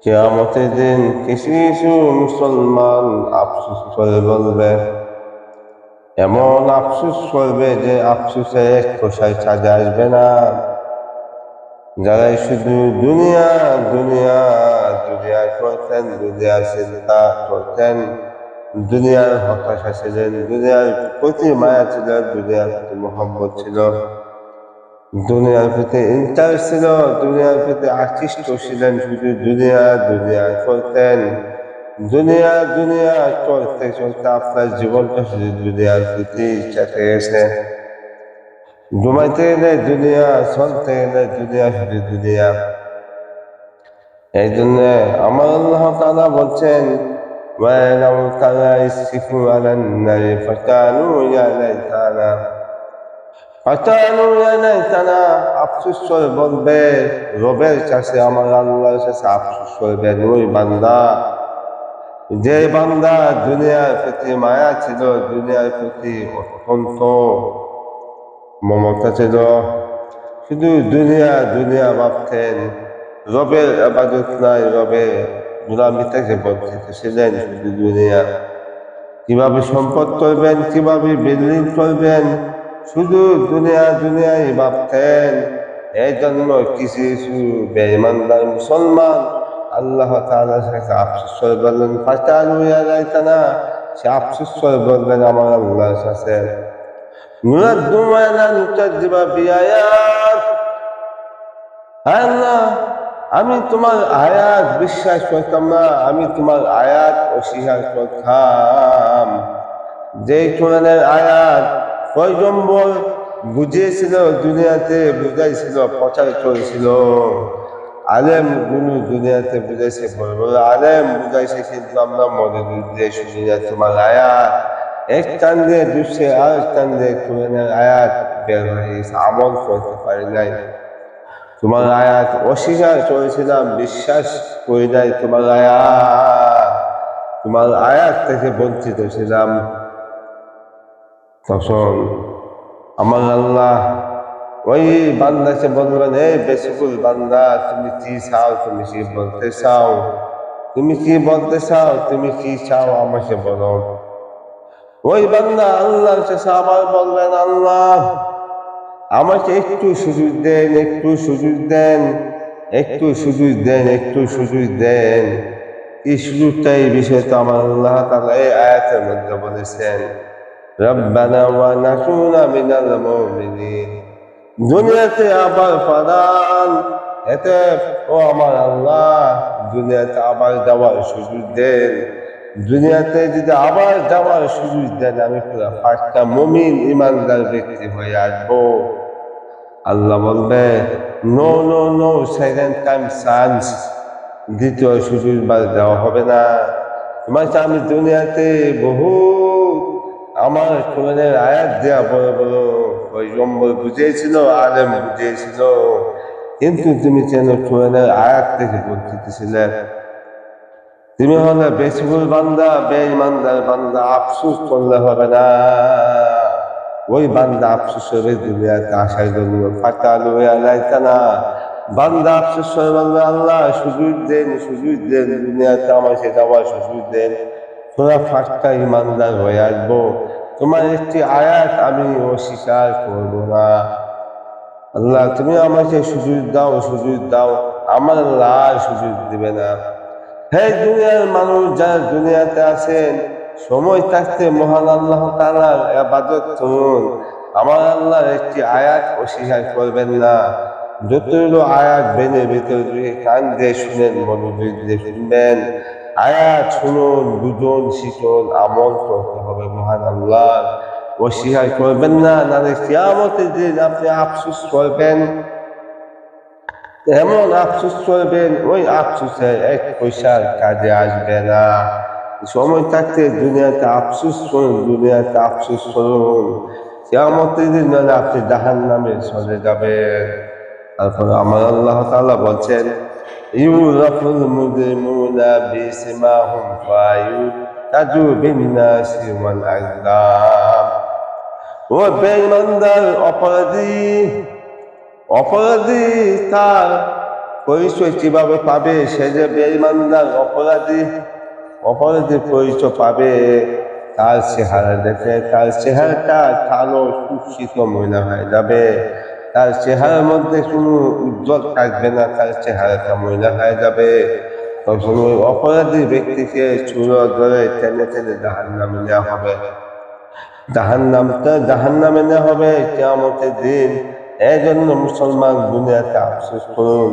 কিয়ামতের দিন কিছু কিছু মুসলমান আফসোস করে বলবে, এমন আফসোস করবে যে আফসোসে এক কোষায় সাজা আসবে না। যারাই শুধু দুনিয়া দুনিয়া দুনিয়ায় করতেন, দুনিয়ার চিন্তা করতেন, দুনিয়ার হতাশা ছিলেন, দুনিয়ার প্রতি মায়া ছিল, দুনিয়ার প্রতি মোহাম্মত ছিল, দুনিয়ার প্রতি ইন্টারেস্ট ছিল, দুনিয়ার প্রতি আকৃষ্ট ছিলেন, শুধু দুনিয়া দুনিয়া করতেন। দুনিয়া দুনিয়া করতে করতে আপনার জীবনটা শুধু দুনিয়ার প্রতি চেতে গেছে। ঘুমাইতে গেলে দুনিয়া, চলতে গেলে দুনিয়া, শুধু দুনিয়া। এই জন্য আমার আল্লাহ তাআলা বলছেন, আফসোস করে বলবে রবের কাছে, আমার আল্লাহর কাছে আফসোস করবেন ওই বান্দা, যে বান্দা দুনিয়ার প্রতি মায়া ছিল, দুনিয়ার প্রতি অত্যন্ত মমতা ছিল, শুধু দুনিয়া দুনিয়া ভাবতেন, রবের ইবাদত নাই, রবের গোলামি থেকে বঞ্চিত ছিলেন, শুধু দুনিয়া। কিভাবে সম্পদ করবেন, কিভাবে বিল্ডিং করবেন, শুধু দুনিয়া দুনিয়াই ভাবতেন। এই জন্য কিছু কিছু বেঈমানদার মুসলমান আল্লাহ তাআলার কাছে আফসোস করে বললেন, সে আফসোস করে বলবেন আমার আল্লাহর কাছে, আল্লাহ আমি তোমার আয়াত বিশ্বাস করতাম না, আমি তোমার আয়াত অস্বীকার করতাম। যে কোরআনের আয়াত পয়গম্বর বুঝিয়েছিল, দুনিয়াতে বুঝাইছিল, প্রচার করেছিল, আলেম গুলো দুনিয়াতে বুঝাইছে, বড় বড় আলেম বুঝাইছে, কিন্তু আমরা মনে দিয়ে শুনি না তোমার আয়াত। এক কান দিয়ে দুসে আর এক কান দিয়ে কোরআনের আয়াত বের হয়ে গেছে, আমল করতে পারি নাই। তোমার আয়াত অস্বীকার করেছিলাম, বিশ্বাস করি নাই তোমার আয়াত, তোমার আয়াত থেকে বঞ্চিত ছিলাম। তখন আমার আল্লাহ ওই বান্দাকে বলবেন, এই বেসিকুল বান্দা, তুমি কি চাও, তুমি কি বলতে চাও, তুমি কি বলতে চাও, তুমি কি চাও আমাকে বলো। ওই বান্দা আল্লাহর কাছে আবার বলবেন, আল্লাহ আমাকে একটু সুযোগ দেন, একটু সুযোগ দেন, একটু সুযোগ দেন, একটু সুযোগ দেন। এই সুযোগটা, এই বিষয়টা আমার আল্লাহ তাআলা এই আয়াতের মধ্যে বলেছেন, রব্বানা ওয়া নাকুনা মিনাল মুমিনিন। দুনিয়াতে আবার পাঠান, এতে ও আমার আল্লাহ দুনিয়াতে আবার যাওয়ার সুযোগ দেন। দুনিয়াতে যদি আবার যাওয়ার সুযোগ দেন, আমি পুরো পাক্কা মুমিন ইমানদার ব্যক্তি হয়ে আসবো। আল্লাহ বলবে, no no no, second time chance, দ্বিতীয় সুযোগ দেওয়া হবে না তোমাকে। আমি দুনিয়াতে বহু আমার কোরআনের আয়াত দেওয়া বড় বড় পয়গম্বর বুঝিয়েছিল, আলেম বুঝিয়েছিল, কিন্তু তুমি কেন কোরআনের আয়াত থেকে বঞ্চিত ছিলে? তুমি হলে বেসিকুল বান্দা, বেঈমানদার বান্দা, আফসোস করলে হবে না। ওই বান্দা আফসোস হবে দুনিয়াতে আসার জন্য, ফাতালু ইয়া লাইতানা, বান্দা আফসোস করে বলবে, আল্লাহ সুযোগ দেন, সুযোগ দেন, দুনিয়াতে আমাকে যাওয়ার সুযোগ দেন, তোরা ফাঁকা ইমানদার হয়ে আসবো, তোমার একটি আয়াত আমি অস্বীকার করব না। আল্লাহ তুমি আমাকে সুযোগ দাও, সুযোগ দাও। আমার আল্লাহ সুযোগ দিবে না। হে দুনিয়ার মানুষ, যারা দুনিয়াতে আছেন, সময় থাকতে মহান আল্লাহ তাআলার ইবাদত করুন। আমার আল্লাহর একটি আয়াত অস্বীকার করবেন না। যতগুলো আয়াত বেনে ভিতরে কান দিয়ে শুনেন, মনোযোগ দিয়ে শুনবেন। আয়াত শুনুন, বুঝুন, শিখুন, আমল করতে হবে মহান আল্লাহ। অস্বীকার করবেন না, নাহলে কিয়ামতের দিন আপনি আফসোস করবেন, এমন আফসোস করবেন, ওই আফসোসে এক পয়সার কাজে আসবে না। সময় থাকতে দুনিয়াতে আফসোস করুন, দুনিয়াতে আফসোস করুন, কিয়ামতের দিন নাহলে আপনি জাহান্নামে চলে যাবেন। তারপর আমার আল্লাহ তাআলা বলছেন, ইউরাফুল মুজরিমুনা বিসিমাহুম ফায়ুতাজু বিন-নাসি ওয়াল আযলাম। ও বেঈমানদার, অপরাধী, অপরাধী তার পরিচয় কিভাবে পাবে? সে যে বেঈমানদার অপরাধীর পরিচয় পাবে তার চেহারা দেখে। তার চেহারাটা কালো শুষ্কিত ময়লা হয়ে যাবে, তার চেহারার মধ্যে কোনো উজ্জ্বল থাকবে না, তার চেহারাটা ময়লা হয়ে যাবে। তখন ওই অপরাধী ব্যক্তিকে চুল ধরে টেনে টেনে জাহান্নামে নেওয়া হবে। জাহান্নামে নেওয়া হবে কিয়ামতের দিন। এই জন্য মুসলমান দুনিয়াতে আফসোস করুন,